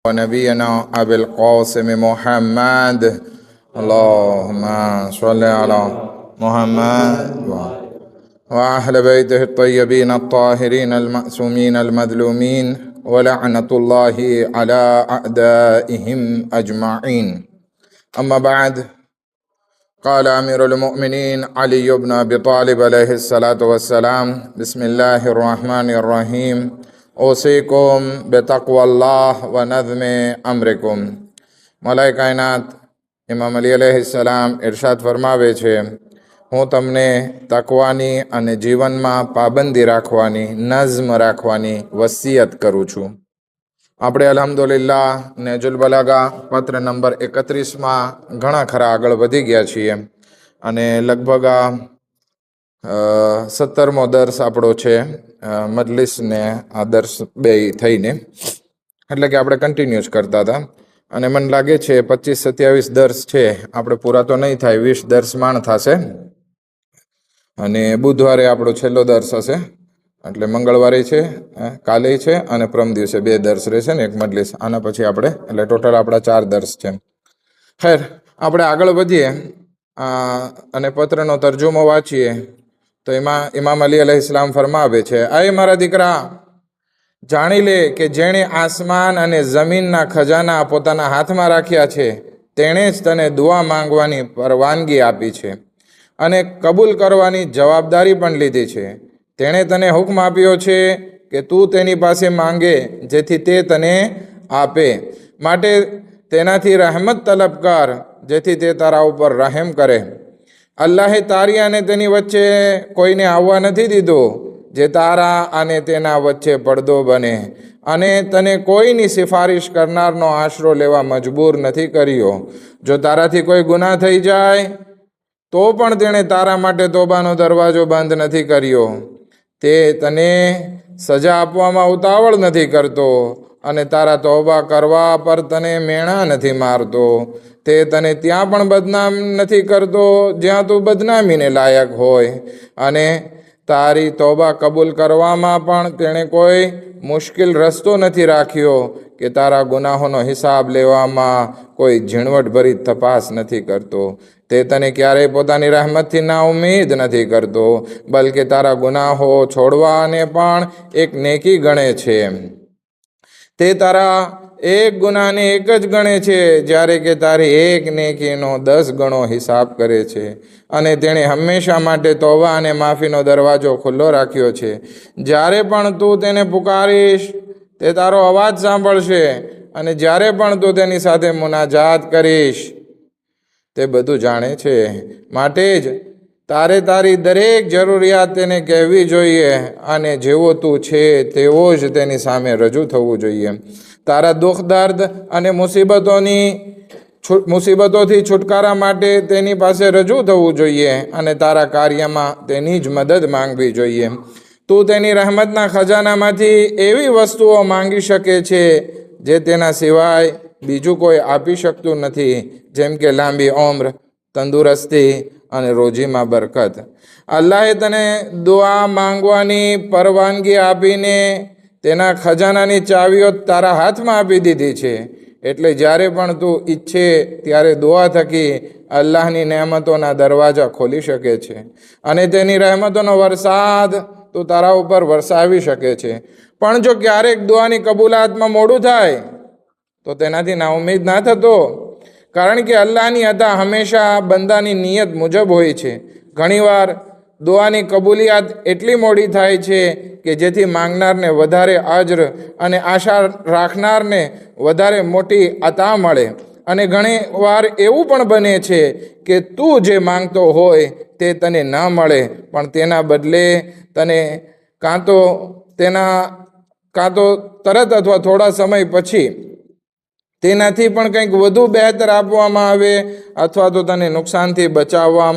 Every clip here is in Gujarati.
ونبينا أبي القاسم محمد اللهم صل على محمد وأهل بيته الطيبين الطاهرين المأسومين المظلومين ولعنة الله على أعدائهم أجمعين. أما بعد، قال أمير المؤمنين علي بن أبي طالب عليه الصلاة والسلام: بسم الله الرحمن الرحيم، اوصيكم بتقوى الله ونظم أمركم. મલાઈ કાયનાત ઇમામ અલી અલૈહિસ્સલામ ઇરશાદ ફરમાવે છે, હું તમને તકવાની અને જીવનમાં પાબંદી રાખવાની, નઝમ રાખવાની વસિયત કરું છું. આપણે અલ્હમ્દુલિલ્લાહ નેજુલ બલાગા પત્ર નંબર 31માં ઘણા ખરા આગળ વધી ગયા છીએ અને લગભગ 17મો દર્સ આપણો છે મજલિસ ને આ દર્સ બે થઈને, એટલે કે આપણે કન્ટિન્યુઅસ કરતા હતા અને મને લાગે છે 25-27 દર્સ છે આપણે પૂરા તો નહીં થાય, 20 દર્સ માણ થશે અને બુધવારે આપણો છેલ્લો દર્સ હશે. એટલે મંગળવારે છે, કાલે છે અને પ્રમ દિવસે 2 દર્સ રહેશે ને એક મજલિસ. આના પછી આપણે એટલે ટોટલ આપણા 4 દર્સ છે. ખેર, આપણે આગળ વધીએ અને પત્રનો તર્જુમો વાંચીએ તો એમાં ઇમામ અલી અલૈહિસ્સલામ ફરમાવે છે, આય મારા દીકરા, જાણી લે કે જેણે આસમાન અને જમીનના ખજાના પોતાના હાથમાં રાખ્યા છે તેણે જ તને દુઆ માંગવાની પરવાનગી આપી છે અને કબૂલ કરવાની જવાબદારી પણ લીધી છે. તેણે તને હુકમ આપ્યો છે કે તું તેની પાસે માંગે જેથી તે તને આપે, માટે તેનાથી રહેમત તલબ કર જેથી તે તારા ઉપર રહેમ કરે. અલ્લાહે તારી અને તેની વચ્ચે કોઈને આવવા નથી દીધો જે તારા અને તેના વચ્ચે પડદો બને, અને તને કોઈની સિફારિશ કરનારનો આશરો લેવા મજબૂર નથી કર્યો. જો તારાથી કોઈ ગુનાહ થઈ જાય તો પણ તેણે તારા માટે તોબાનો દરવાજો બંધ નથી કર્યો. તે તને સજા આપવામાં ઉતાવળ નથી કરતો અને તારા તોબા કરવા પર તને મેણા નથી મારતો. તે તને ત્યાં પણ બદનામ નથી કરતો જ્યાં તું બદનામીને લાયક હોય, અને તારી તોબા કબૂલ કરવામાં પણ તેણે કોઈ મુશ્કેલ રસ્તો નથી રાખ્યો કે તારા ગુનાહોનો હિસાબ લેવામાં કોઈ ઝીણવટભરી તપાસ નથી કરતો. તે તને ક્યારેય પોતાની રહેમતથી ના ઉમ્મીદ નથી કરતો, બલકે તારા ગુનાહો છોડવાને પણ એક નેકી ગણે છે. તે તારા એક ગુનાહને એક જ ગણે છે જ્યારે કે તારી એક નેકીનો 10 ગણો હિસાબ કરે છે. અને તેણે હંમેશા માટે તોબા અને માફીનો દરવાજો ખુલ્લો રાખ્યો છે. જ્યારે પણ તું તેને પુકારીશ તે તારો અવાજ સાંભળશે, અને જ્યારે પણ તું તેની સાથે મુનાજાત કરીશ તે બધું જાણે છે. માટે જ તારે તારી દરેક જરૂરિયાત તેને કહેવી જોઈએ અને જેવો તું છે તેવો જ તેની સામે રજૂ થવું જોઈએ. તારા દુઃખ, દર્દ અને મુસીબતોથી છુટકારા માટે તેની પાસે રજૂ થવું જોઈએ અને તારા કાર્યમાં તેની જ મદદ માંગવી જોઈએ. તું તેની રહેમતના ખજાનામાંથી એવી વસ્તુઓ માંગી શકે છે જે તેના સિવાય બીજું કોઈ આપી શકતું નથી, જેમ કે લાંબી ઉંમર, તંદુરસ્તી અને રોજીમાં બરકત. અલ્લાહે તને દુઆ માંગવાની પરવાનગી આપીને તેના ખજાનાની ચાવીઓ તારા હાથમાં આપી દીધી છે. એટલે જ્યારે પણ તું ઈચ્છે ત્યારે દુઆ થકી અલ્લાહની નહેમતોના દરવાજા ખોલી શકે છે અને તેની રહેમતોનો વરસાદ તું તારા ઉપર વરસાવી શકે છે. પણ જો ક્યારેક દુઆની કબૂલાતમાં મોડું થાય તો તેનાથી નાઉમીદ ના થતો, કારણ કે અલ્લાહની અતા હંમેશા બંદાની નિયત મુજબ હોય છે. ઘણીવાર દુઆની કબૂલિયાત એટલી મોડી થાય છે કે જેથી માંગનારને વધારે અજર અને આશા રાખનારને વધારે મોટી અતા મળે, અને ઘણી વાર એવું પણ બને છે કે તું જે માંગતો હોય તે તને ન મળે, પણ તેના બદલે તને કાં તો તરત અથવા થોડા સમય પછી તેનાથી પણ કંઈક વધુ બહેતર આપવામાં આવે, અથવા તો તને નુકસાનથી બચાવવા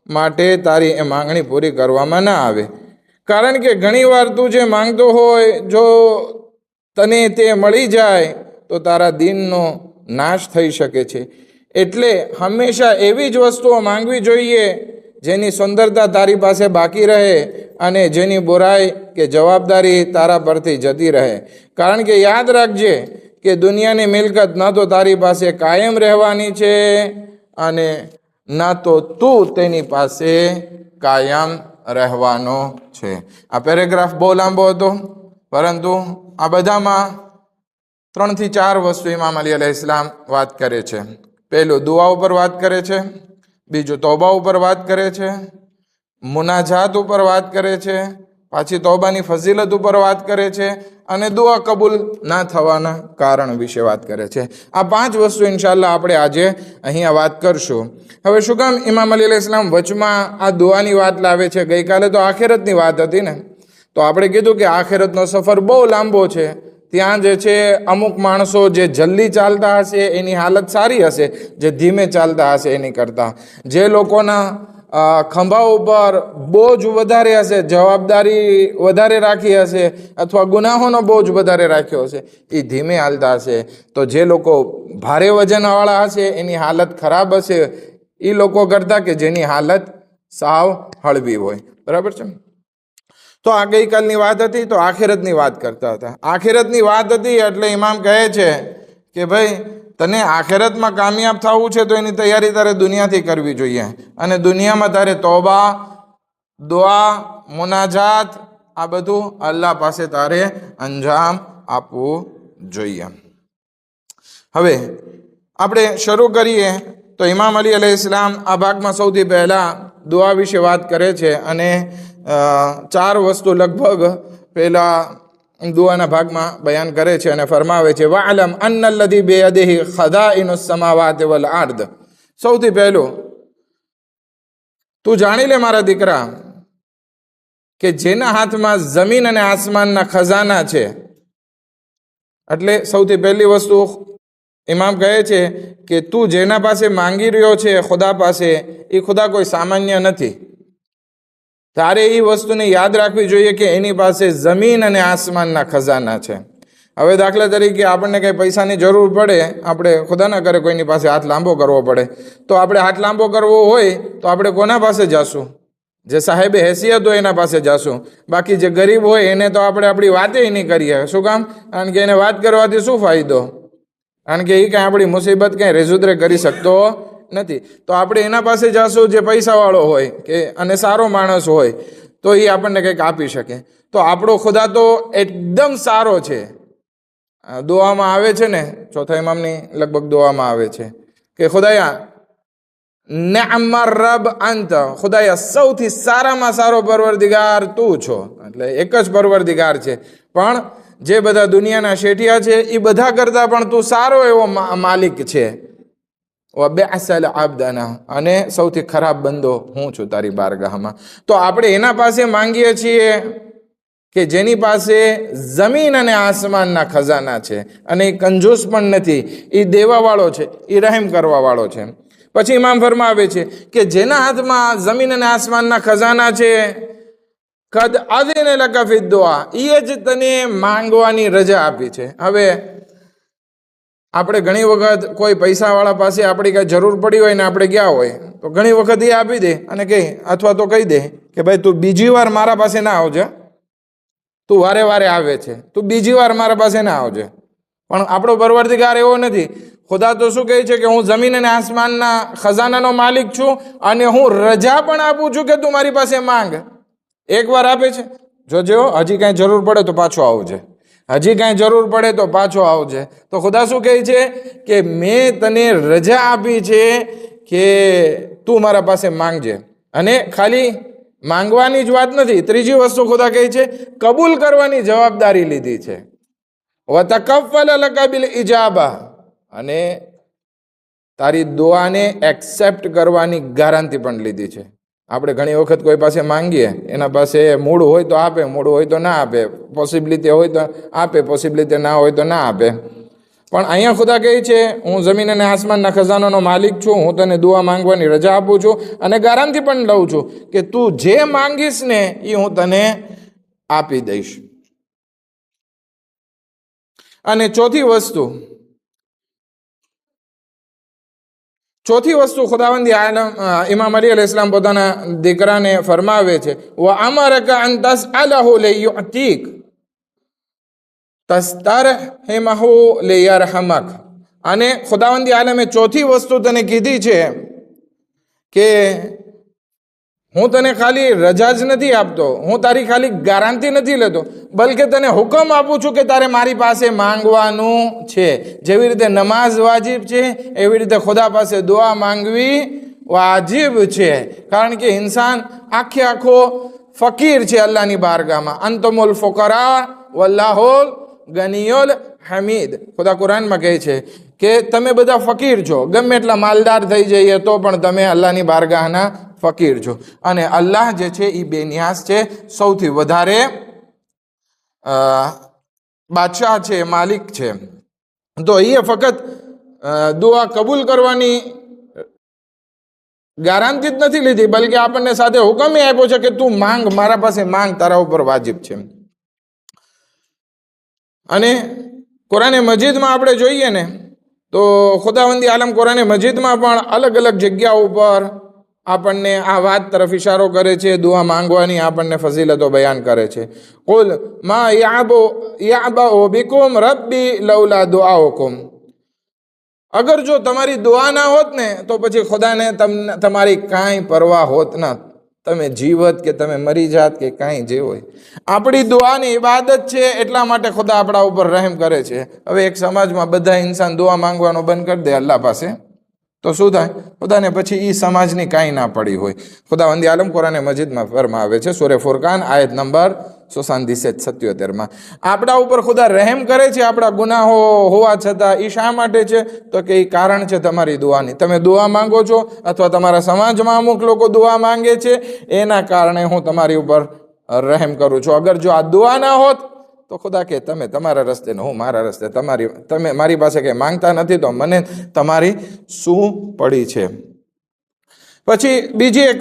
માટે તારી એ માંગણી પૂરી કરવામાં ના આવે. કારણ કે ઘણીવાર તું જે માંગતો હોય જો તને તે મળી જાય તો તારા દિનનો નાશ થઈ શકે છે. એટલે હંમેશા એવી જ વસ્તુઓ માંગવી જોઈએ જેની સુંદરતા તારી પાસે બાકી રહે અને જેની બુરાઈ કે જવાબદારી તારા પરથી જતી રહે. કારણ કે યાદ રાખજે કે દુનિયાની મિલકત ન તો તારી પાસે કાયમ રહેવાની છે અને ના તો તું તેની પાસે કાયમ રહેવાનો છે. આ પેરેગ્રાફ બહુ લાંબો હતો, પરંતુ આ બધામાં 3 થી 4 વસ્તુ ઇમામ અલી અલૈહિસ્સલામ વાત કરે છે. પહેલું દુઆ ઉપર વાત કરે છે, બીજું તૌબા ઉપર વાત કરે છે, મુનાજાત ઉપર વાત કરે છે, પાછી તૌબાની ફઝીલત ઉપર વાત કરે છે અને દુઆ કબૂલ ના થવાના કારણ વિશે વાત કરે છે. આ 5 વસ્તુ ઇન્શાઅલ્લાહ આપણે આજે અહીંયા વાત કરશું. હવે શું કામ ઇમામ અલી અલૈહિસ્સલામ વચમાં આ દુઆની વાત લાવે છે? ગઈકાલે તો આખિરતની વાત હતી ને, તો આપણે કીધું કે આખિરતનો સફર બહુ લાંબો છે. ત્યાં જે છે અમુક માણસો જે જલ્દી ચાલતા હશે એની હાલત સારી હશે, જે ધીમે ચાલતા હશે એની કરતાં. જે લોકોના ખંભા ઉપર બોજ વધારે હશે, જવાબદારી વધારે રાખી હશે અથવા ગુનાહોનો બોજ વધારે રાખ્યો હશે, એ ધીમે હાલતા હશે. તો જે લોકો ભારે વજનવાળા હશે એની હાલત ખરાબ હશે એ લોકો કરતાં કે જેની હાલત સાવ હળવી હોય. બરાબર છે? તો આ ગઈકાલની વાત હતી, તો આખિરતની વાત કરતા હતા. આખિરતની વાત હતી એટલે ઇમામ કહે છે કે ભાઈ તને આખિરતમાં કામયાબ થવું છે તો એની તૈયારી તારે દુનિયાથી કરવી જોઈએ. અને દુનિયામાં તારે તૌબા, દુઆ, મુનાજાત આ બધું અલ્લાહ પાસે તારે અંજામ આપવું જોઈએ. હવે આપણે શરૂ કરીએ તો ઇમામ અલી અલૈહિસ્સલામ આ ભાગમાં સૌથી પહેલાં દુઆ વિશે વાત કરે છે અને 4 વસ્તુ લગભગ પહેલા દુઆના ભાગમાં બયાન કરે છે અને ફરમાવે છે વઅલમ અન્ન અલ્લઝી બિયદિહી ખઝાઇનુસ સમાવાતિ વલ અર્દ. સૌથી પહેલું તું જાણી લે મારા દીકરા કે જેના હાથમાં જમીન અને આસમાનના ખજાના છે. એટલે સૌથી પહેલી વસ્તુ ઇમામ કહે છે કે તું જેના પાસે માંગી રહ્યો છે ખુદા પાસે, એ ખુદા કોઈ સામાન્ય નથી. તારે એ વસ્તુને યાદ રાખવી જોઈએ કે એની પાસે જમીન અને આસમાનના ખજાના છે. હવે દાખલા તરીકે આપણને કંઈ પૈસાની જરૂર પડે, આપણે ખુદા ના કરે કોઈની પાસે હાથ લાંબો કરવો પડે, તો આપણે હાથ લાંબો કરવો હોય તો આપણે કોના પાસે જાશું? જે સાહેબે હેસિયત હોય એના પાસે જાશું. બાકી જે ગરીબ હોય એને તો આપણે આપણી વાતે નહીં કરીએ. શું કામ? કારણ કે એને વાત કરવાથી શું ફાયદો? કારણ કે એ કાંઈ આપણી મુસીબત કાંઈ રેઝુદરે કરી શકતો નથી. તો આપણે એના પાસે જાશું જે પૈસાવાળો હોય કે અને સારો માણસ હોય, તો એ આપણને કંઈક આપી શકે. તો આપણો ખુદા તો એકદમ સારો છે. દુઆમાં આવે છે ને, ચોથા ઇમામની લગભગ દુઆમાં આવે છે કે ખુદાયા નિઅમર રબ અંત, ખુદાયા સૌથી સારામાં સારો પરવરદિગાર તું છો. એટલે એક જ પરવરદિગાર છે, પણ જે બધા દુનિયાના શેઠિયા છે એ બધા કરતાં પણ તું સારો એવો માલિક છે. બેઅસલ આબદાના, અને સૌથી ખરાબ બંદો હું છું તારી બારગાહમાં. તો આપણે એના પાસે માંગીએ છીએ કે જેની પાસે જમીન અને આસમાનના ખજાના છે અને એ કંજૂસ પણ નથી, એ દેવાવાળો છે, એ રહેમ કરવાવાળો છે. પછી ઇમામ ફરમાવે છે કે જેના હાથમાં જમીન અને આસમાનના ખજાના છે, કદ અઝિન લકા ફી દુઆ, એ જ તને માંગવાની રજા આપી છે. હવે આપણે ઘણી વખત કોઈ પૈસાવાળા પાસે આપણી કાંઈ જરૂર પડી હોય ને આપણે ગયા હોય તો ઘણી વખત એ આપી દે અને કહે, અથવા તો કહી દે કે ભાઈ તું બીજી વાર મારા પાસે ના આવજે, તું વારે વારે આવે છે, તું બીજી વાર મારા પાસે ના આવજે. પણ આપણો પરવરદિગાર એવો નથી. ખુદા તો શું કહે છે કે હું જમીન અને આસમાનના ખજાનાનો માલિક છું અને હું રજા પણ આપું છું કે તું મારી પાસે માંગ. એકવાર આપે છે, જોજો હજી કાંઈ જરૂર પડે તો પાછો આવજે, હજી કાંઈ જરૂર પડે તો પાછો આવજે. તો ખુદા શું કહે છે કે મેં તને રજા આપી છે કે તું મારા પાસે માંગજે. અને ખાલી માંગવાની જ વાત નથી, ત્રીજી વસ્તુ ખુદા કહે છે કબૂલ કરવાની જવાબદારી લીધી છે. વતકફલ લકા બિલ ઇજાબા, અને તારી દુઆને એક્સેપ્ટ કરવાની ગેરંટી પણ લીધી છે. આપણે ઘણી વખત કોઈ પાસે માંગીએ, એના પાસે મૂડ હોય તો આપે, મૂડ હોય તો ના આપે, પોસિબિલિટી હોય તો આપે, પોસિબિલિટી ના હોય તો ના આપે. પણ અહીંયા ખુદા કહે છે હું જમીન અને આસમાનના ખજાનાનો માલિક છું, હું તને દુઆ માંગવાની રજા આપું છું અને ગેરંટી પણ લઉં છું કે તું જે માંગીશ ને એ હું તને આપી દઈશ. અને ચોથી વસ્તુ ખુદાવંદી આલમ ઇમામ અલી અલૈહિસ્સલામ પોતાના દીકરાને ફરમાવે છે વ અમરક અન તસઅલહુ લિયુઅતીક, તસ્તરહિમહુ લિયરહમક. અને ખુદાવંદી આલમે ચોથી વસ્તુ તને કીધી છે કે હું તને ખાલી રજા જ નથી આપતો, હું તારી ખાલી ગારંટી નથી લેતો, બલકે તને હુકમ આપું છું કે તારે મારી પાસે માંગવાનું છે. જેવી રીતે નમાઝ વાજિબ છે, એવી રીતે ખુદા પાસે દુઆ માંગવી વાજિબ છે. કારણ કે ઇન્સાન આખો ફકીર છે અલ્લાહની બારગાહમાં. અંતુમુલ ફુકરા વલ્લાહુલ ગનિયુલ હમીદ. ખુદા કુરાનમાં કહે છે કે તમે બધા ફકીર છો, ગમે એટલા માલદાર થઈ જઈએ તો પણ તમે અલ્લાહની બારગાહના ફકીર છો. અને અલ્લાહ જે છે એ બેનિયાસ છે, સૌથી વધારે બાદશાહ છે, માલિક છે. તો એ ફક્ત દુઆ કબૂલ કરવાની ગારંટી જ નથી લીધી, બલકે આપણને સાથે હુકમ આપ્યો છે કે તું માંગ, મારા પાસે માંગ, તારા ઉપર વાજિબ છે. અને કુરાને મજીદમાં આપણે જોઈએ ને તો ખુદાવંદી આલમ કુરાને મજીદમાં પણ અલગ અલગ જગ્યાઓ ઉપર આપણને આ વાત તરફ ઇશારો કરે છે, દુઆ માંગવાની આપણને ફઝીલતો બયાન કરે છે. કુલ મા યાબઉ બિકુમ રબ્બી લૌલા દુઆઉકુમ. અગર જો તમારી દુઆ ના હોત ને તો પછી ખુદાને તમારી કાંઈ પરવા હોત ના. તમે જીવત કે તમે મરી જાત કે કાંઈ જે હોય, આપણી દુઆની ઇબાદત છે, એટલા માટે ખુદા આપણા ઉપર રહેમ કરે છે. હવે એક સમાજમાં બધા ઇન્સાન દુઆ માંગવાનું બંધ કરી દે અલ્લાહ પાસે, તો શું થાય? ખુદાને પછી એ સમાજની કાંઈ ના પડી હોય. ખુદાવંદી આલમ કુરાને મજીદમાં ફરમાવે છે, સૂરે ફુરકાન આયત નંબર 77-77માં, આપણા ઉપર ખુદા રહેમ કરે છે આપણા ગુનાહો હોવા છતાં. એ શા માટે છે? તો કે એ કારણ છે તમારી દુઆની. તમે દુઆ માંગો છો અથવા તમારા સમાજમાં અમુક લોકો દુઆ માંગે છે, એના કારણે હું તમારી ઉપર રહેમ કરું છું. અગર જો આ દુઆ ના હોત તો ખુદા કે તમે તમારા રસ્તે ને હું મારા રસ્તે, તમે મારી પાસે કંઈ માંગતા નથી તો મને તમારી શું પડી છે. પછી બીજી એક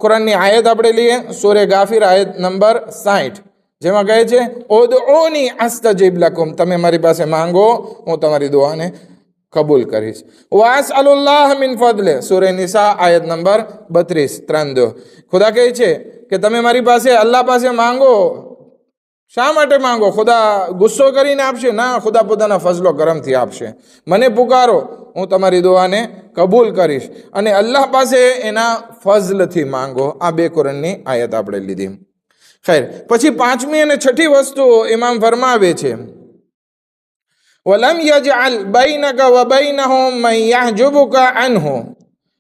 કુરાનની આયત આપણે લઈએ, સૂરે ગાફિર આયત નંબર 60, જેમાં કહે છે ઉદઉની અસ્તજીબ લકુમ. તમે મારી પાસે માંગો, હું તમારી દુઆને કબૂલ કરીશ. વાસઅલુલ્લાહ મિન ફદલે, સૂરે નિસા આયત નંબર 32-3. ખુદા કહે છે કે તમે મારી પાસે, અલ્લાહ પાસે માંગો. શા માટે માંગો? ખુદા ગુસ્સો કરીને આપશે? ના, ખુદા પોતાના ફઝલો કરમથી આપશે. મને પુકારો, હું તમારી દુઆને કબૂલ કરીશ. અને અલ્લાહ પાસે એના ફઝલથી માંગો. આ બે કુરાનની આયત આપણે લીધી. ખૈર, પછી પાંચમી અને છઠ્ઠી વસ્તુ ઇમામ ફરમાવે છે, વલમ યજઅલ બૈનકા વ બૈનહુમ મન યહજુબુકા અનહુ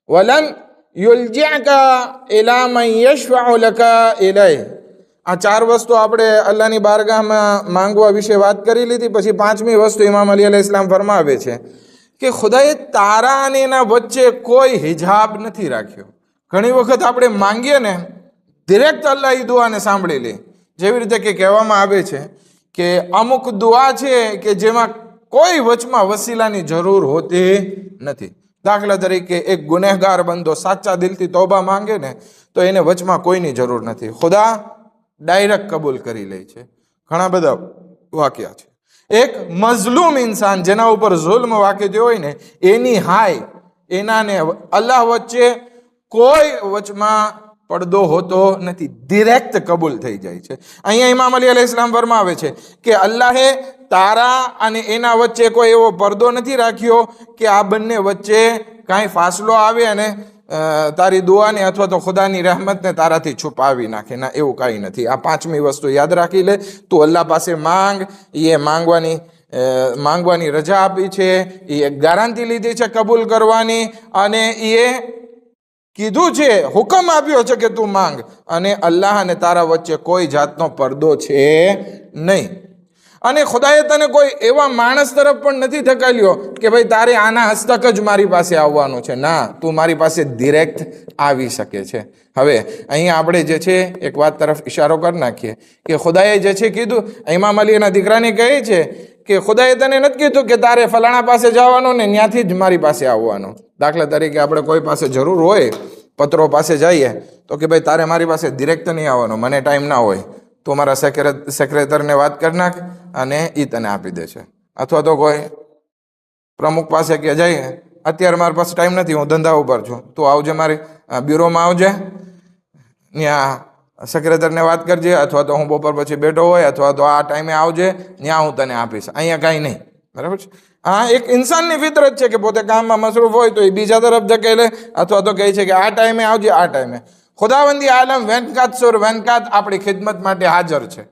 વલમ યુલજિઅકા ઇલા મન યશફઅ લકા ઇલૈહ. આ ચાર વસ્તુ આપણે અલ્લાહની બારગાહમાં માંગવા વિશે વાત કરી લીધી. પછી પાંચમી વસ્તુ ઇમામ અલી અલૈહિસ સલામ ફરમાવે છે કે ખુદાએ તારા અને એના વચ્ચે કોઈ હિજાબ નથી રાખ્યો. ઘણી વખત આપણે માંગીએ ને, ડિરેક્ટ અલ્લાહ એ દુઆને સાંભળી લે. જેવી રીતે કે કહેવામાં આવે છે કે અમુક દુઆ છે કે જેમાં કોઈ વચમાં વસીલાની જરૂર હોતી નથી. દાખલા તરીકે એક ગુનેહગાર બંદો સાચા દિલથી તૌબા માંગે ને તો એને વચમાં કોઈની જરૂર નથી, ખુદા ડાયરેક્ટ કબૂલ કરી લે છે. ઘણા બધા વાક્યા છે. એક મઝલૂમ ઇન્સાન જેના ઉપર જુલ્મ વાકે થયો હોય ને, એની હાય એનાને અલ્લાહ વચ્ચે કોઈ વચમાં પડદો હોતો નથી, ડિરેક્ટ કબૂલ થઈ જાય છે. અહીંયા ઇમામ અલી અલૈહિસ સલામ ફરમાવે છે કે અલ્લાહે તારા અને એના વચ્ચે કોઈ એવો પડદો નથી રાખ્યો કે આ બંને વચ્ચે કાંઈ ફાસલો આવે અને તારી દુઆને અથવા તો ખુદાની રહેમતને તારાથી છુપાવી નાખે. ના, એવું કાંઈ નથી. આ પાંચમી વસ્તુ યાદ રાખી લે. તું અલ્લાહ પાસે માંગ, એ માંગવાની રજા આપી છે, એ એક ગારંટી લીધી છે કબૂલ કરવાની, અને એ કીધું છે, હુકમ આપ્યો છે કે તું માંગ, અને અલ્લાહ અને તારા વચ્ચે કોઈ જાતનો પડદો છે નહીં. અને ખુદાએ તને કોઈ એવા માણસ તરફ પણ નથી ધકેલ્યો કે ભાઈ તારે આના હસ્તક જ મારી પાસે આવવાનું છે. ના, તું મારી પાસે ડિરેક્ટ આવી શકે છે. હવે અહીંયા આપણે જે છે એક વાત તરફ ઇશારો કરી નાખીએ કે ખુદાએ જે છે કીધું, ઇમામ અલી એના દીકરાને કહે છે કે ખુદાએ તને નથી કીધું કે તારે ફલાણા પાસે જવાનું ને ત્યાંથી જ મારી પાસે આવવાનું. દાખલા તરીકે આપણે કોઈ પાસે જરૂર હોય, પત્રો પાસે જઈએ તો કે ભાઈ તારે મારી પાસે ડિરેક્ટ નહીં આવવાનું, મને ટાઈમ ના હોય, તો મારા સેક્રેટરને વાત કરી નાખ અને એ તને આપી દે છે. અથવા તો કોઈ પ્રમુખ પાસે કે જઈએ, અત્યારે મારી પાસે ટાઈમ નથી, હું ધંધા ઉપર છું, તું આવજે મારી બ્યુરોમાં આવજે, ત્યાં સેક્રેટરીને વાત કરજે, અથવા તો હું બપોર પછી બેઠો હોય, અથવા તો આ ટાઈમે આવજે, ત્યાં હું તને આપીશ. અહીંયા કાંઈ નહીં. બરાબર છે. હા, એક ઇન્સાનની ફિતરત છે કે પોતે કામમાં મસરૂફ હોય તો એ બીજા તરફ ધકેલે, અથવા તો કહે છે કે આ ટાઈમે આવજે, આ ટાઈમે. ખુદાવંદી આલમ વેનકાત સુર વેનકાત આપણી ખિદમત માટે હાજર છે.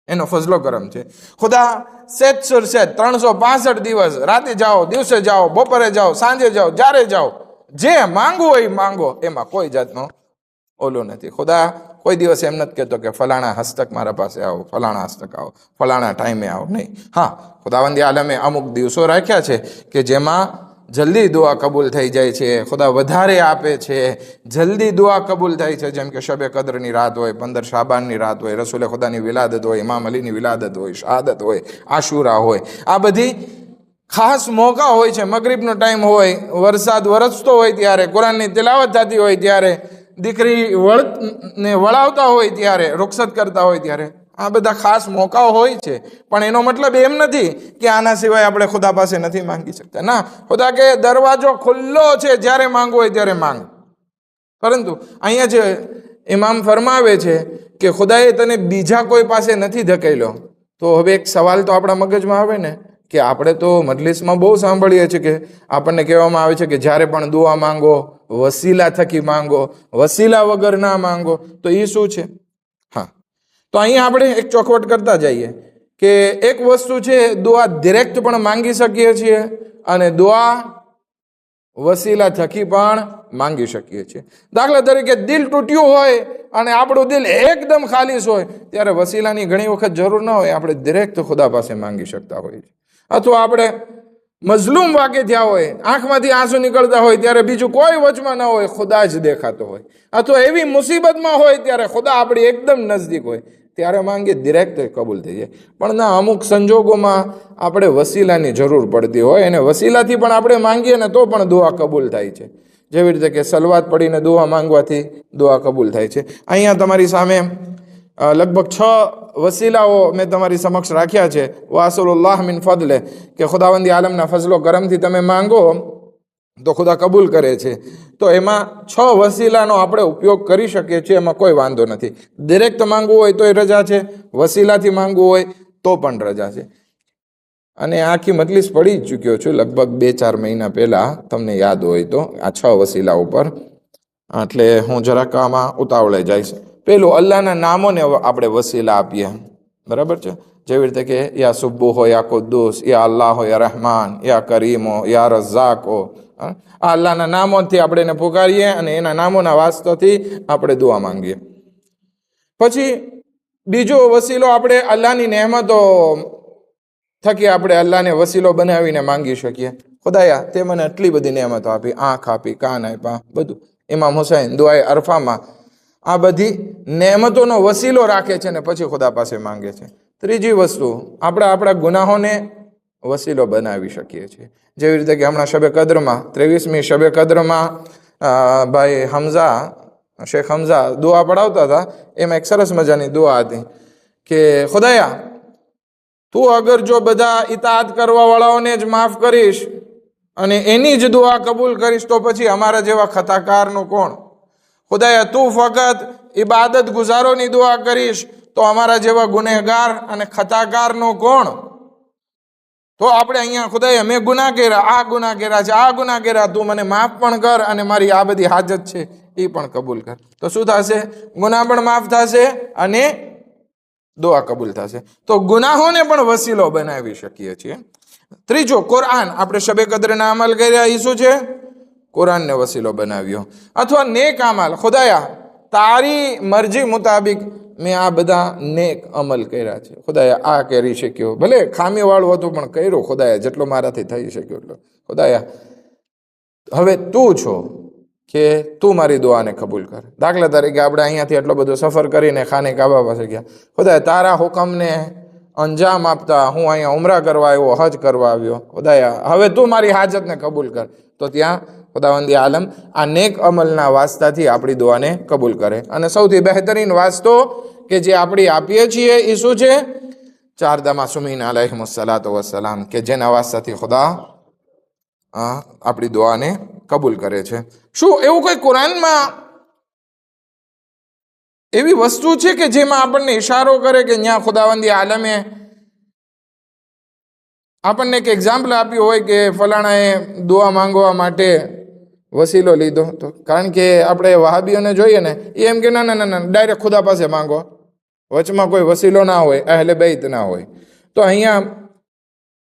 એનો ફઝલો કરમ છે. ખુદા સેત સુર સેત 365 દિવસ, રાતે જાઓ, દિવસે જાઓ, બપોરે જાઓ, સાંજે જાઓ, જ્યારે જાઓ, જે માંગવું હોય માંગો, એમાં કોઈ જાતનો ઓલું નથી. ખુદા કોઈ દિવસ એમ નથી કહેતો કે ફલાણા હસ્તક મારા પાસે આવો, ફલાણા હસ્તક આવો, ફલાણા ટાઈમે આવો, નહીં. હા, ખુદાવંદી આલમે અમુક દિવસો રાખ્યા છે કે જેમાં જલ્દી દુઆ કબૂલ થઈ જાય છે, ખુદા વધારે આપે છે, જલ્દી દુઆ કબૂલ થાય છે. જેમ કે શબે કદરની રાત હોય, 15 શાબાનની રાત હોય, રસૂલે ખુદાની વિલાદત હોય, ઇમામ અલીની વિલાદત હોય, શહાદત હોય, આશુરા હોય. આ બધી ખાસ મોકા હોય છે. મગરિબનો ટાઈમ હોય, વરસાદ વરસતો હોય ત્યારે, કુરાનની તિલાવત થતી હોય ત્યારે, દીકરી વળાવતા હોય ત્યારે, રૂખસત કરતા હોય ત્યારે, આ બધા ખાસ મોકાઓ હોય છે. પણ એનો મતલબ એમ નથી કે આના સિવાય આપણે ખુદા પાસે નથી માંગી શકતા. ના, ખુદા કે દરવાજો ખુલ્લો છે, જ્યારે માંગવું હોય ત્યારે માંગ. પરંતુ અહીંયા જે ઇમામ ફરમાવે છે કે ખુદાએ તને બીજા કોઈ પાસે નથી ધકેલ્યો, તો હવે એક સવાલ તો આપણા મગજમાં આવે ને કે આપણે તો મજલિસમાં બહુ સાંભળીએ છીએ કે આપણને કહેવામાં આવે છે કે જ્યારે પણ દુઆ માંગો વસીલા થકી માંગો, વસીલા વગર ના માંગો. તો એ શું છે? હા, તો અહીંયા આપણે એક ચોખવટ કરતા જઈએ કે એક વસ્તુ છે, દુઆ ડિરેક્ટ પણ માંગી શકીએ છીએ અને દુઆ વસીલા થકી પણ માંગી શકીએ છીએ. દાખલા તરીકે દિલ તૂટ્યું હોય અને આપણું દિલ એકદમ ખાલીસ હોય ત્યારે વસીલાની ઘણી વખત જરૂર ન હોય, આપણે ડિરેક્ટ ખુદા પાસે માંગી શકતા હોઈએ. અથવા આપણે મઝલૂમ વાકે થયા હોય, આંખમાંથી આંસુ નીકળતા હોય ત્યારે બીજું કોઈ વચમાં ન હોય, ખુદા જ દેખાતો હોય. અથવા એવી મુસીબતમાં હોય ત્યારે ખુદા આપણી એકદમ નજદીક હોય, ત્યારે માંગીએ ડિરેક્ટ કબૂલ થઈ જાય. પણ ના, અમુક સંજોગોમાં આપણે વસીલાની જરૂર પડતી હોય અને વસીલાથી પણ આપણે માંગીએ ને તો પણ દુઆ કબૂલ થાય છે. જેવી રીતે કે સલવાત પડીને દુઆ માંગવાથી દુઆ કબૂલ થાય છે. અહીંયા તમારી સામે લગભગ 6 વસીલાઓ મેં તમારી સમક્ષ રાખ્યા છે. વાસલુલ્લાહ મિન ફદલે, કે ખુદાવંદી આલમના ફઝલો કરમથી તમે માંગો તો ખુદા કબૂલ કરે છે. તો એમાં 6 વસીલાનો આપણે ઉપયોગ કરી શકીએ છીએ, એમાં કોઈ વાંધો નથી. ડિરેક્ટ માંગવું હોય તોય રજા છે, વસીલાથી માંગવું હોય તો પણ રજા છે. અને આખી મજલિસ પડી જ ચૂક્યો છું લગભગ 2-4 મહિના પહેલાં, તમને યાદ હોય તો, આ 6 વસીલા ઉપર. એટલે હું જરાક આમાં ઉતાવળે જઈશ. પેલું, અલ્લાહના નામોને આપણે વસીલા આપીએ. બરાબર છે. જેવી રીતે કે યા સુબ્બુ હો, યા કુદ્દુસ, યા અલ્લાહ હો, યા રહેમાન, યા કરીમો, યા રઝાક હો. આ અલ્લાહના નામોથી આપણે એને પુકારીએ અને એના નામોના વાસ્તોથી આપણે દુઆ માંગીએ. પછી બીજો વસીલો, આપણે અલ્લાહની નહેમતો થકી આપણે અલ્લાહને વસીલો બનાવીને માંગી શકીએ. ખુદાયા તે મને આટલી બધી નહેમતો આપી, આંખ આપી, કાન આપ્યા, બધું. ઇમામ હુસૈન દુઆએ અરફામાં આ બધી નહેમતોનો વસીલો રાખે છે ને પછી ખુદા પાસે માંગે છે. ત્રીજી વસ્તુ, આપણે આપણા ગુનાહોને વસીલો બનાવી શકીએ છીએ. જેવી રીતે કે હમણાં શબે કદરમાં 23મી શબે કદરમાં ભાઈ હમઝા, શેખ હમઝા દુઆ પડાવતા હતા. એમાં એક સરસ મજાની દુઆ હતી કે ખુદાયા તું અગર જો બધા ઇતાત કરવા વાળાઓને જ માફ કરીશ અને એની જ દુઆ કબૂલ કરીશ તો પછી અમારા જેવા ખતાકારનું કોણ? ખુદાયા તું ફક્ત ઇબાદત ગુજારોની દુઆ કરીશ તો અમારા જેવા ગુનેગાર અને ખતાકારનું કોણ? તો આપણે અહીંયા ખુદાયા મેં ગુનાહ કર્યા, આ ગુનાહ કર્યા છે, આ ગુનાહ કર્યા, તું મને માફ પણ કર અને મારી આ બધી હાજત છે એ પણ કબૂલ કર. તો શું થશે? ગુનાહ પણ માફ થશે અને દુઆ કબૂલ થશે. તો ગુનાહોને પણ વસીલો બનાવી શકીએ છીએ. ત્રીજો, કુરાન. આપણે શબે કદરના અમલ કર્યા, એ શું છે? કુરાનને વસીલો બનાવ્યો. અથવા નેક અમલ, ખુદાયા તારી મરજી મુતાબિક મેં આ બધા નેક અમલ કર્યા છે. ખુદાયા આ કરી શક્યો, ભલે ખામીવાળું હતું પણ કર્યો. ખુદાયા જેટલો મારાથી થઈ શક્યો એટલો. ખુદાયા હવે તું છો કે તું મારી દુઆને કબૂલ કર. દાખલા તરીકે આપણે અહીંયાથી એટલો બધો સફર કરીને ખાને કાબા પાસે ગયા. ખુદાયા તારા હુકમને અંજામ આપતા હું અહીંયા ઉમરા કરવા આવ્યો, હજ કરવા આવ્યો. ખુદાયા હવે તું મારી હાજતને કબૂલ કર. તો ત્યાં ખુદાવંદી આલમ આ નેક અમલના વાસ્તાથી આપણી દુઆને કબૂલ કરે. અને સૌથી બહેતરીન વાસ્તો કે જે આપણી આપીએ છીએ એ શું છે? 4 માસૂમીન અલૈહિમુસ્સલાતુ વસ્સલામ, કે જેના વાસ્તાથી ખુદા આપણી દુઆને કબૂલ કરે છે. શું એવું કોઈ કુરાનમાં એવી વસ્તુ છે કે જેમાં આપણને ઇશારો કરે કે ત્યાં ખુદાવંદી આલમે આપણને એક એક્ઝામ્પલ આપ્યું હોય કે ફલાણાએ દુઆ માંગવા માટે વસીલો લીધો. તો કારણ કે આપણે વહાબીઓને જોઈએ ને, એ એમ કે ના ના ના ના ડાયરેક્ટ ખુદા પાસે માંગો, વચમાં કોઈ વસીલો ના હોય, અહેલે બેત ના હોય. તો અહીંયા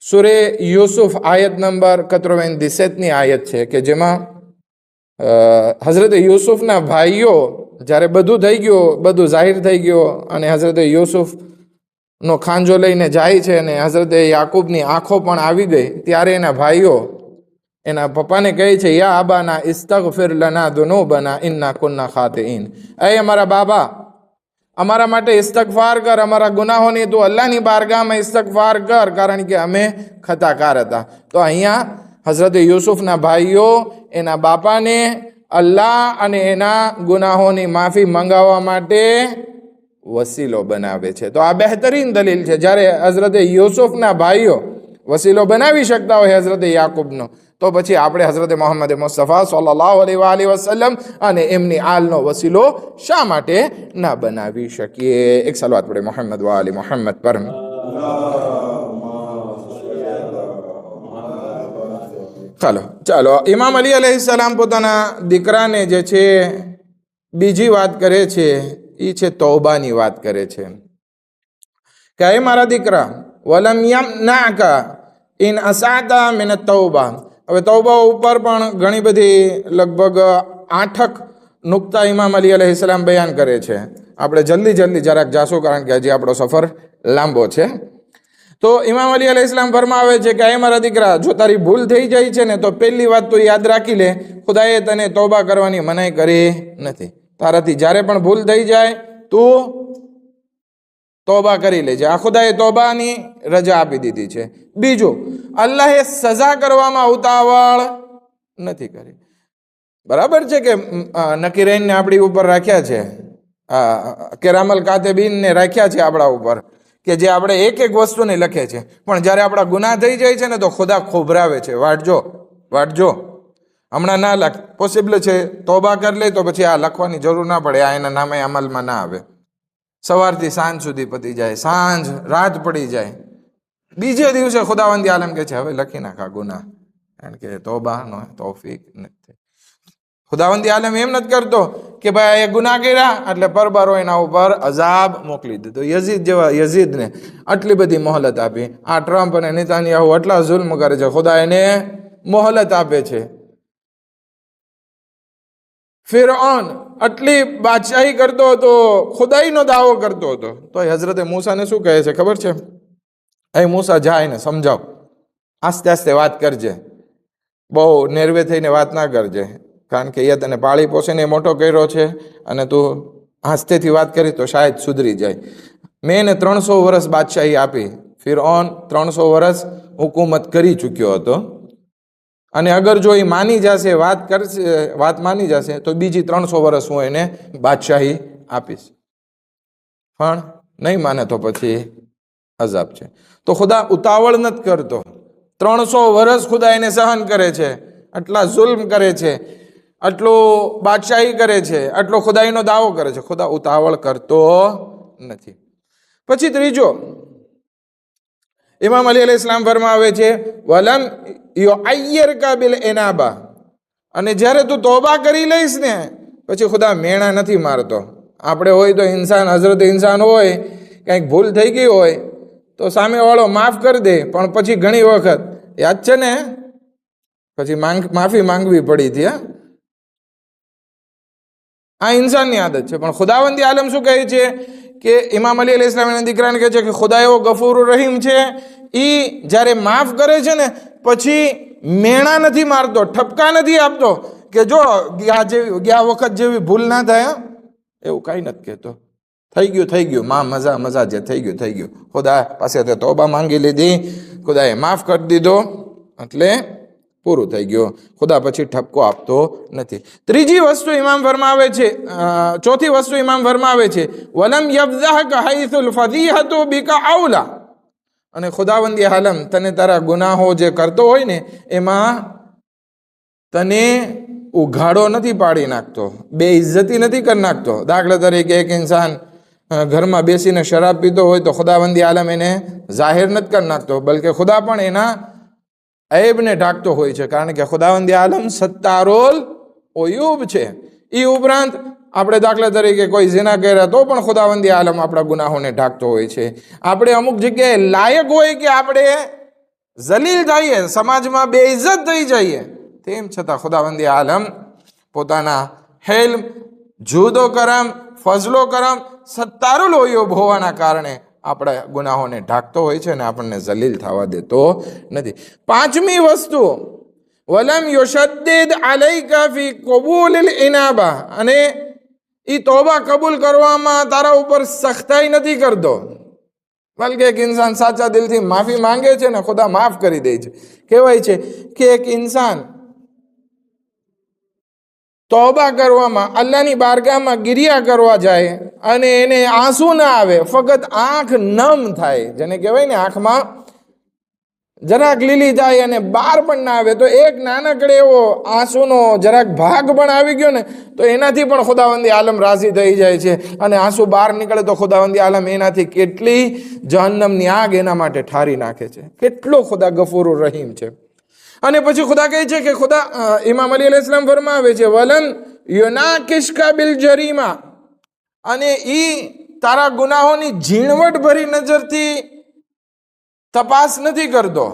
સૂરે યુસુફ આયત નંબર 97ની આયત છે કે જેમાં હઝરત યુસુફના ભાઈઓ જ્યારે બધું થઈ ગયું, બધું જાહેર થઈ ગયું અને હઝરત યુસુફનો ખાંજો લઈને જાય છે અને હઝરત યાકૂબની આંખો પણ આવી ગઈ, ત્યારે એના ભાઈઓ એના પપ્પાને કહે છે, યા આબાના ઇસ્તગફિર લના દુનૂબના ઇન્ના કુન્ના ખાતિઈન. એ અમારા બાબા, અમારા માટે ઇસ્તગફાર કર, અમારા ગુનાહોની તું અલ્લાહની બારગાહમાં ઇસ્તગફાર કર, કારણ કે અમે ખતાકાર હતા. તો અહીંયા હઝરત યુસુફના ભાઈઓ એના બાપાને અલ્લાહ અને એના ગુનાહોની માફી મંગાવવા માટે વસીલો બનાવે છે. તો આ બહેતરીન દલીલ છે. જ્યારે હઝરત યુસુફના ભાઈઓ વસીલો બનાવી શકતા હોય હઝરત યાકૂબનો, તો પછી આપણે હઝરત મોહમ્મદ મુસ્તફા સલ્લલ્લાહુ અલૈહિ વસલ્લમ અને એમની આલનો વસીલો શા માટે ના બનાવી શકીએ? એક સલવાત પડે મોહમ્મદ વ આલી મોહમ્મદ પર. ચાલો ઇમામ અલી અલૈહિસ્સલામ પોતાના દીકરાને જે છે બીજી વાત કરે છે, એ છે તૌબાની વાત કરે છે કે એ મારા દીકરા, વલમ યમનાકા ઇન અસાતા મિન તૌબા. હવે તૌબા ઉપર પણ ઘણી બધી લગભગ 8 નુક્તા ઇમામ અલી અલૈહિસ્સલામ બયાન કરે છે. આપણે જલ્દી જરાક જાશું કારણ કે હજી આપણો સફર લાંબો છે. તો ઇમામ અલી અલૈહિસ્સલામ ફરમાવે છે કે એ મારા દીકરા, જો તારી ભૂલ થઈ જાય છે ને તો પહેલી વાત તો યાદ રાખી લે, ખુદાએ તને તૌબા કરવાની મનાઈ કરી નથી. તારાથી જ્યારે પણ ભૂલ થઈ જાય તું તૌબા કરી લેજે. આ ખુદાએ તૌબાની રજા આપી દીધી છે. બીજું, અલ્લાહે સજા કરવામાં ઉતાવળ નથી કરી. બરાબર છે કે નકીરૈનને આપણી ઉપર રાખ્યા છે, કેરામલ કાતિબીનને રાખ્યા છે આપણા ઉપર, કે જે આપણે એક એક વસ્તુને લખે છે. પણ જ્યારે આપણા ગુનાહ થઈ જાય છે ને તો ખુદા ખોભરાવે છે, વાટજો હમણાં ના લખ, પોસિબલ છે તોબા કરી લે તો પછી આ લખવાની જરૂર ના પડે, આ એના નામે અમલમાં ના આવે. સવારથી સાંજ સુધી પતી જાય, સાંજ રાત પડી જાય, બીજે દિવસે ખુદાવંદી આલમ કે છે હવે લખી નાખા ગુનાહ, કારણ કે તોબાનો તૌફીક નથી. ખુદાવંદી આલમ એમ નથી કરતો કે ભાઈ એ ગુનાહ કર્યા એટલે પરબારો એના ઉપર અઝાબ મોકલી દીધો. યઝીદને આટલી બધી મોહલત આપી. આ ટ્રમ્પ અને નેતાન્યાહુ આટલા જુલ્મ કરે છે, ખુદા એને મોહલત આપે છે. ફિરഔન આટલી બાદશાહી કરતો હતો, ખુદાઈનો દાવો કરતો હતો, તો હઝરત મૂસાને શું કહે છે ખબર છે? એ મૂસા જાય ને સમજાવ, આસ્તે આસ્તે વાત કરજે, બહુ નેરવે થઈને વાત ના કરજે, કારણ કે એ તને પાળી પોસીને મોટો કર્યો છે અને તું આસ્તેથી વાત કરી તો શાયદ સુધરી જાય. મેં એને 300 વર્ષ બાદશાહી આપી. ફિરૌન 300 વર્ષ હુકુમત કરી ચૂક્યો હતો અને અગર જો એ માની જશે, વાત કરશે, વાત માની જશે તો બીજી 300 વર્ષ હું એને બાદશાહી આપીશ. પણ નહીં માને તો પછી અઝાબ છે. તો ખુદા ઉતાવળ નથી કરતો. 300 વર્ષ ખુદા એને સહન કરે છે, આટલા જુલ્મ કરે છે, આટલો બાદશાહી કરે છે, આટલો ખુદાઈનો દાવો કરે છે. ખુદા ઉતાવળ કરતો નથી. પછી ત્રીજો, ઇમામ અલી અલૈહિસ્સલામ ફરમાવે છે વલમ યુઅય્યરકા બિલ ઇનાબા, અને જ્યારે તું તોબા કરી લઈશ ને પછી ખુદા મેણા નથી મારતો. આપણે હોય તો ઇન્સાન, હઝરત ઇન્સાન હોય, કંઈક ભૂલ થઈ ગઈ હોય તો સામેવાળો માફ કરી દે, પણ પછી ઘણી વખત યાદ છે ને પછી માફી માંગવી પડી હતી. આ ઇન્સાનની આદત છે. પણ ખુદાવંદી આલમ શું કહે છે કે ઇમામ અલી અલૈહિસ્સલામના દીકરાને કહે છે કે ખુદા એવો ગફૂર રહીમ છે, એ જ્યારે માફ કરે છે ને પછી મેણા નથી મારતો, ઠપકા નથી આપતો કે જો ગયા વખત જેવી ભૂલ ના થાય, એવું કાંઈ નથી કહેતો. થઈ ગયું મજા જે થઈ ગયું. ખુદા પાસે તોબા માંગી લીધી, ખુદાએ માફ કરી દીધો એટલે પૂરું થઈ ગયું. ખુદા પછી ઠપકો આપતો નથી. ત્રીજી વસ્તુ ઇમામ ફરમાવે છે, ચોથી વસ્તુ ઇમામ ફરમાવે છે વલમ યફઝહક હૈસુલ ફઝીહતુ બિકા આઉલા, અને ખુદાવંદી આલમ તને તારા ગુનાહો જે કરતો હોય ને એમાં તને ઉઘાડો નથી પાડી નાખતો, બેઇજ્જતી નથી કરી નાખતો. દાખલા તરીકે એક ઇન્સાન ઘરમાં બેસીને શરાબ પીતો હોય તો ખુદાવંદી આલમ એને જાહેર નથી કરી નાખતો, બલકે ખુદા પણ એના ઐબને ઢાંકતો હોય છે, કારણ કે ખુદાવંદી આલમ સત્તારોલ ઓયુબ છે. એ ઉપરાંત આપણે દાખલા તરીકે કોઈ ઝિના કર્યા તો પણ ખુદાવંદી આલમ આપણા ગુનાહોને ઢાંકતો હોય છે. આપણે અમુક જગ્યાએ લાયક હોય કે આપણે જલીલ થઈએ, સમાજમાં બેઇજ્જત થઈ જઈએ, તેમ છતાં ખુદાવંદી આલમ પોતાના હેલ્મ, જુદો કરમ, ફઝલો કરમ, સત્તારુલ ઓયુબ હોવાના કારણે આપણા ગુનાહોને ઢાંકતો હોય છે અને આપણને જલીલ થવા દેતો નથી. પાંચમી વસ્તુ, વલમ યુશદ્દિદ અલૈકા ફી કબૂલિલ ઇનાબા, અને એ તોબા કબૂલ કરવામાં તારા ઉપર સખ્તાઈ નથી કરતો, બલકે એક ઇન્સાન સાચા દિલથી માફી માંગે છે ને ખુદા માફ કરી દે છે. કહેવાય છે કે એક ઇન્સાન તોબા કરવામાં, અલ્લાહની બારગાહમાં ગિરિયા કરવા જાય અને એને આંસુ ના આવે, ફક્ત આંખ નમ થાય, જેને કહેવાય ને આંખમાં જરાક લીલી થાય અને બહાર પણ ના આવે, તો એક નાનકડે એવો આંસુનો જરાક ભાગ પણ આવી ગયો ને તો એનાથી પણ ખુદાવંદી આલમ રાજી થઈ જાય છે. અને આંસુ બહાર નીકળે તો ખુદાવંદી આલમ એનાથી કેટલી જહન્નમની આગ એના માટે ઠારી નાખે છે. કેટલો ખુદા ગફૂરુર રહીમ છે. અને પછી ખુદા કહે છે કે ખુદા, ઇમામ અલી અલૈહિસ સલામ ફરમાવે છે, વલન યુનાકિશકા બિલ જરીમા, અને ઈ તારા ગુનાહોની ઝીણવટ ભરી નજરથી તપાસ નથી કરતો.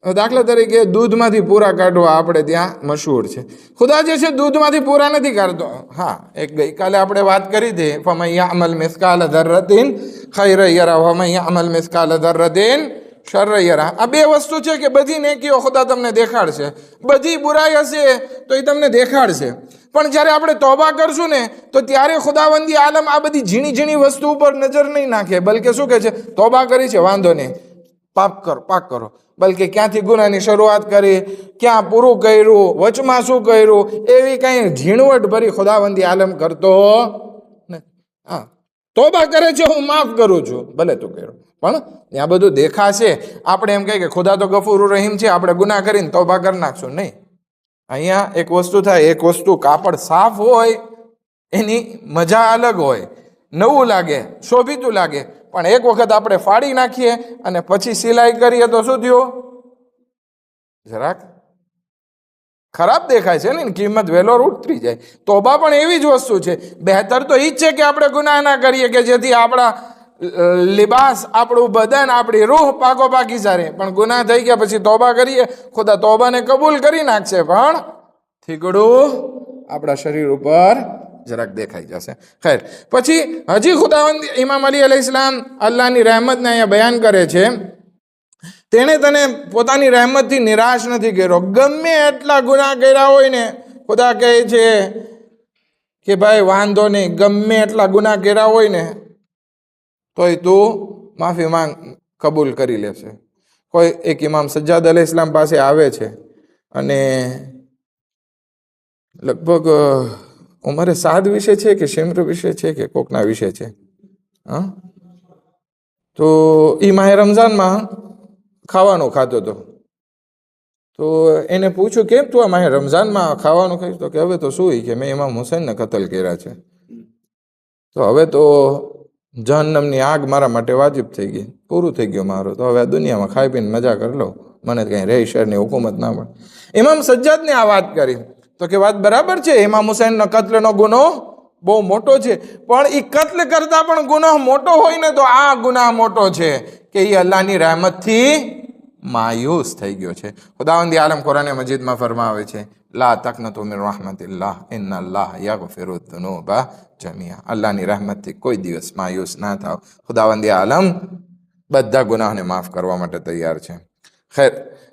દાખલા તરીકે દૂધમાંથી પૂરા કાઢવા આપણે ત્યાં મશહૂર છે. ખુદા જે છે દૂધમાંથી પૂરા નથી કાઢતો. હા, એક ગઈકાલે આપણે વાત કરી હતી, ફમન યઅમલ મિસ્કાલ ધર્રતિન ખૈરન યરા વમન યઅમલ મિસ્કાલ ધર્રતિન શર્રન યરા. આ બે વસ્તુ છે કે બધી નેકીઓ ખુદા તમને દેખાડશે, બધી બુરાઈ હશે તો એ તમને દેખાડશે. પણ જ્યારે આપણે તોબા કરશું ને તો ત્યારે ખુદાવંદી આલમ આ બધી ઝીણી ઝીણી વસ્તુ ઉપર નજર નહીં નાખે, બલકે શું કહે છે, તોબા કરી છે વાંધો નહીં, પાક કરો, બલકે ક્યાંથી ગુનાની શરૂઆત કરી, ક્યાં પૂરું કર્યું, વચમાં શું કર્યું, એવી કંઈ ઝીણવટ ભરી ખુદાવંદી આલમ કરતો નહીં. હા, તોબા કરે છે, હું માફ કરું છું, ભલે તું કર્યો, પણ ત્યાં બધું દેખાશે. આપણે એમ કહીએ કે ખુદા તો ગફૂર રહીમ છે, આપણે ગુનાહ કરીને તોબા કરી નાખશું, નહીં. અહીંયા એક વસ્તુ થાય, એક વસ્તુ કાપડ સાફ હોય એની મજા અલગ હોય, નવું લાગે, શોભીતું લાગે, પણ એક વખત આપણે ફાડી નાખીએ અને પછી સિલાઈ કરીએ તો શું થયું, જરાક ખરાબ દેખાય છે ને, કિંમત વેલોર ઉતરી જાય. તોબા પણ એવી જ વસ્તુ છે. બહેતર તો એ જ છે કે આપણે ગુનાહ ના કરીએ કે જેથી આપણા લિબાસ, આપણું બદન, આપણી રૂહ પાકો પાકી સારે. પણ ગુનાહ થઈ ગયા પછી તોબા કરીએ, ખુદા તોબાને કબૂલ કરી નાખશે, પણ થીગડું આપણા શરીર ઉપર જરાક દેખાઈ જશે. ખૈર, પછી હજી ખુદાવંદ ઇમામ અલી અલૈહિસ્સલામ અલ્લાહની રહેમતને અહીંયા બયાન કરે છે. તેણે તને પોતાની રહેમતથી નિરાશ નથી કર્યો. ગમે એટલા ગુનાહ કર્યા હોય ને, ખુદા કહે છે કે ભાઈ વાંધો નહીં, ગમે એટલા ગુનાહ કર્યા હોય ને તોય તું માફી માંગ, કબૂલ કરી લેશે. કોઈ એક ઇમામ સજ્જાદ અલૈહિસ્સલામ પાસે આવે છે અને લગભગ ઉમરે સાદ વિશે છે કે શિમ્ર વિશે છે કે કોકના વિશે છે. હા, તો એ માહે રમઝાનમાં ખાવાનું ખાતો હતો. તો એને પૂછ્યું કેમ તું આ માહે રમઝાનમાં ખાવાનું ખાઈશ? તો કે હવે તો શું કે મેં ઇમામ હુસૈનને કતલ કર્યા છે, તો હવે તો જહન્નમની આગ મારા માટે વાજિબ થઈ ગઈ, પૂરું થઈ ગયું મારું, તો હવે આ દુનિયામાં ખાઈ પીને મજા કરી લો, મને કંઈ રહી શહેરની હુકુમત ના મળે. ઇમામ સજ્જાદને આ વાત કરી તો કે વાત બરાબર છે, ઇમામ હુસૈનનો કત્લનો ગુનો બહુ મોટો છે, પણ એ કત્લ કરતા પણ ગુનો મોટો હોય ને તો આ ગુનાહ મોટો છે કે એ અલ્લાહની રહેમતથી માયુસ થઈ ગયો છે. ખુદાવંદી આલમ કુરાને મજીદમાં ફરમાવે છે, લા તકનતુ મિન રહમતિલ્લાહ ઇન્ના અલ્લાહ યગફિરુ ઝુનુબા જમિયા. અલ્લાહની રહેમતથી કોઈ દિવસ માયુસ ના થાવ, ખુદાવંદી આલમ બધા ગુનાહને માફ કરવા માટે તૈયાર છે. ખેર,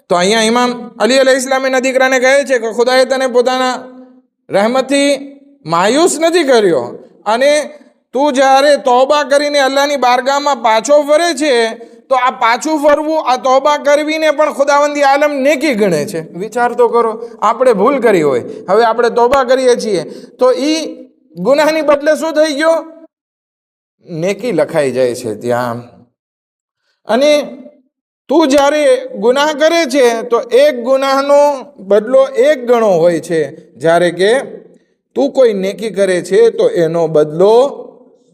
તો અહીંયા ઇમામ અલી અલૈહિસ્સલામ એના દીકરાને કહે છે કે ખુદાએ તને પોતાના રહેમતથી માયુસ નથી કર્યો, અને તું જ્યારે તોબા કરીને અલ્લાહની બારગાહમાં પાછો ફરે છે તો આ પાછું ફરવું, આ તોબા કરવીને પણ ખુદાવંદી આલમ નેકી ગણે છે. વિચાર તો કરો, આપણે ભૂલ કરી હોય, હવે આપણે તોબા કરીએ છીએ તો એ ગુનાહની બદલે શું થઈ ગયો, નેકી લખાઈ જાય છે ત્યાં. અને તું જ્યારે ગુનાહ કરે છે તો એક ગુનાહનો બદલો 1 ગણો હોય છે, જ્યારે કે તું કોઈ નેકી કરે છે તો એનો બદલો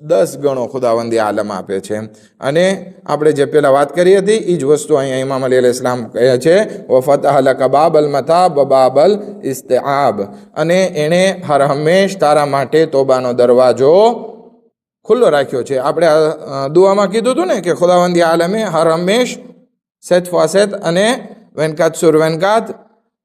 10 ગણો ખુદાવંદી આલમ આપે છે. અને આપણે જે પહેલાં વાત કરી હતી એ જ વસ્તુ અહીંયા ઇમામ અલી અલૈહિસ્સલામ કહે છે, વફતહ લકા બાબલ મતાબ બાબલ ઇસ્તિઆબ, અને એણે હર હંમેશ તારા માટે તોબાનો દરવાજો ખુલ્લો રાખ્યો છે. આપણે દુઆમાં કીધું હતું ને કે ખુદાવંદી આલમે હર હંમેશ સેત ફાસેત અને વેનકાત સુર વેનકાત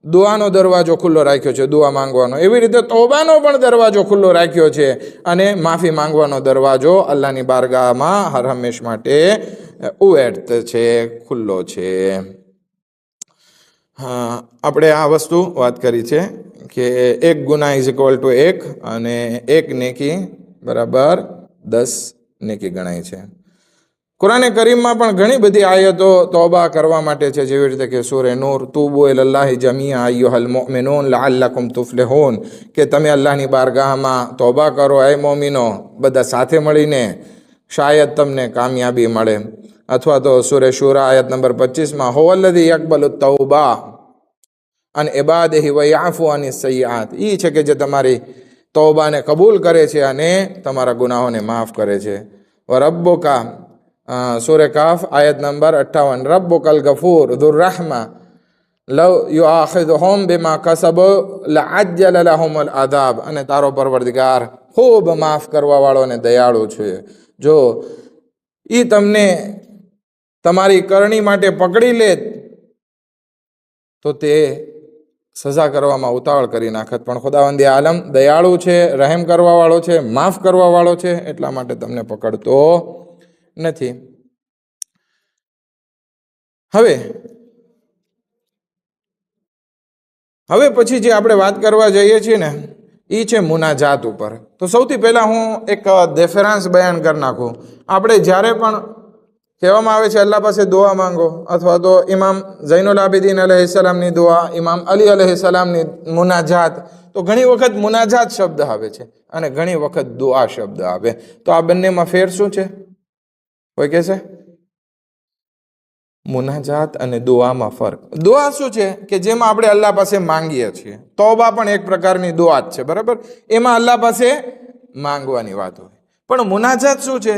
દુઆનો દરવાજો ખુલ્લો રાખ્યો છે, દુઆ માંગવાનો. એવી રીતે તોબાનો પણ દરવાજો ખુલ્લો રાખ્યો છે, અને માફી માંગવાનો દરવાજો અલ્લાહની બારગાહમાં હર હંમેશ માટે ઉએટ છે, ખુલ્લો છે. હા, આપણે આ વસ્તુ વાત કરી છે કે 1 ગુનાહ ઇઝ ઇક્વલ ટુ 1, અને 1 નેકી બરાબર 10 નેકી ગણાય છે. કુરાને કરીમમાં પણ ઘણી બધી આયતો તોબા કરવા માટે છે, જેવી રીતે કે સૂરે નૂર, તૂબુ ઇલલ્લાહી જમીઆ અય્યુહલ મુઅમિનૂન લઅલ્લકુમ તુફલિહૂન, કે તમે અલ્લાહની બારગાહમાં તોબા કરો એ મોમિનો, બધા સાથે મળીને, શાયદ તમને કામયાબી મળે. અથવા તો સૂરે શુરા આયત નંબર 25માં હુવલ્લઝી યકબલુ તૌબા અન ઇબાદિહી વ યઅફુ અનિસ સય્યઆત, એ છે કે જે તમારી તોબાને કબૂલ કરે છે અને તમારા ગુનાહોને માફ કરે છે. વ રબ્બુકા સૂરે કાફ આયત નંબર 58, રબ્બુકલ ગફૂર ધુર રહમા લવ યુઆખિદુહુમ બિમા કસબુ લઅજ્જલ લહુમુલ અઝાબ, અને તારો પરવરદિગાર ખૂબ માફ કરવા વાળો અને દયાળુ છે. જો એ તમને તમારી કરણી માટે પકડી લે તો તે સજા કરવામાં ઉતાવળ કરી નાખત, પણ ખુદાવંદી આલમ દયાળુ છે, રહેમ કરવા વાળો છે, માફ કરવા વાળો છે, એટલા માટે તમને પકડતો નથી. હવે પછી જે આપણે વાત કરવા જઈએ છીએ ને એ છે મુનાજાત ઉપર. તો સૌથી પહેલાં હું એક રેફરન્સ બયાન કરી નાખું. આપણે જ્યારે પણ કહેવામાં આવે છે અલ્લાહ પાસે દુઆ માંગો, અથવા તો ઇમામ ઝૈનુલ આબિદીન અલૈહિસ્સલામની દુઆ, ઇમામ અલી અલૈહિસ્સલામની મુનાજાત, તો ઘણી વખત મુનાજાત શબ્દ આવે છે અને ઘણી વખત દુઆ શબ્દ આવે. તો આ બંનેમાં ફેર શું છે? કોઈ કહેશે? મુનાજાત અને દુઆમાં ફરક. દુઆ શું છે કે જેમાં આપણે અલ્લાહ પાસે માંગીએ છીએ. તોબા પણ એક પ્રકારની દુઆ જ છે, બરાબર? એમાં અલ્લાહ પાસે માંગવાની વાત હોય. પણ મુનાજાત શું છે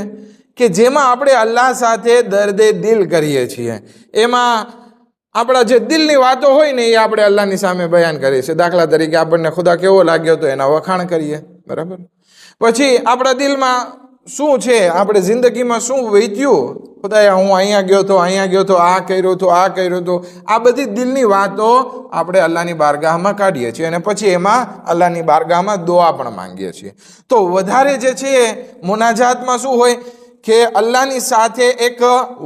કે જેમાં આપણે અલ્લાહ સાથે દર્દે દિલ કરીએ છીએ. એમાં આપણા જે દિલની વાતો હોય ને એ આપણે અલ્લાહની સામે બયાન કરીએ છીએ. દાખલા તરીકે આપણને ખુદા કેવો લાગ્યો તો એના વખાણ કરીએ, બરાબર? પછી આપણા દિલમાં શું છે, આપણે જિંદગીમાં શું વીત્યું, ખુદાયા હું અહીંયા ગયો તો, અહીંયા ગયો તો, આ કર્યું તો, આ કર્યું તો, આ બધી દિલની વાતો આપણે અલ્લાહની બારગાહમાં કાઢીએ છીએ, અને પછી એમાં અલ્લાહની બારગાહમાં દુઆ પણ માંગીએ છીએ. તો વધારે જે છે મુનાજાતમાં શું હોય કે અલ્લાહની સાથે એક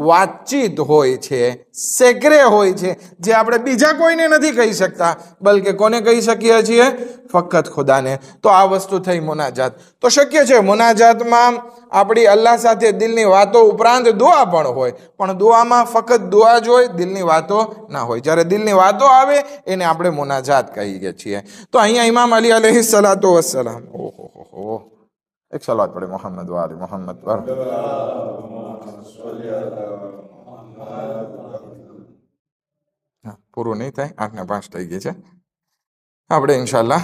વાતચીત હોય છે, સેક્રે હોય છે, જે આપણે બીજા કોઈને નથી કહી શકતા, બલકે કોને કહી શકીએ છીએ? ફક્ત ખુદાને. તો આ વસ્તુ થઈ મુનાજાત. તો શક્ય છે મુનાજાતમાં આપણી અલ્લાહ સાથે દિલની વાતો ઉપરાંત દુઆ પણ હોય, પણ દુઆમાં ફક્ત દુઆ જ હોય, દિલની વાતો ના હોય. જ્યારે દિલની વાતો આવે એને આપણે મુનાજાત કહીએ છીએ. તો અહીંયા ઇમામ અલી અલૈહિસ્સલાતુ વસ્સલામ, ઓહો, એક સલાત પડે મોહમ્મદ વાલી મોહમ્મદ પર. પૂરું નહીં થાય, 8:05 થઈ ગઈ છે. આપણે ઇન્શાલ્લાહ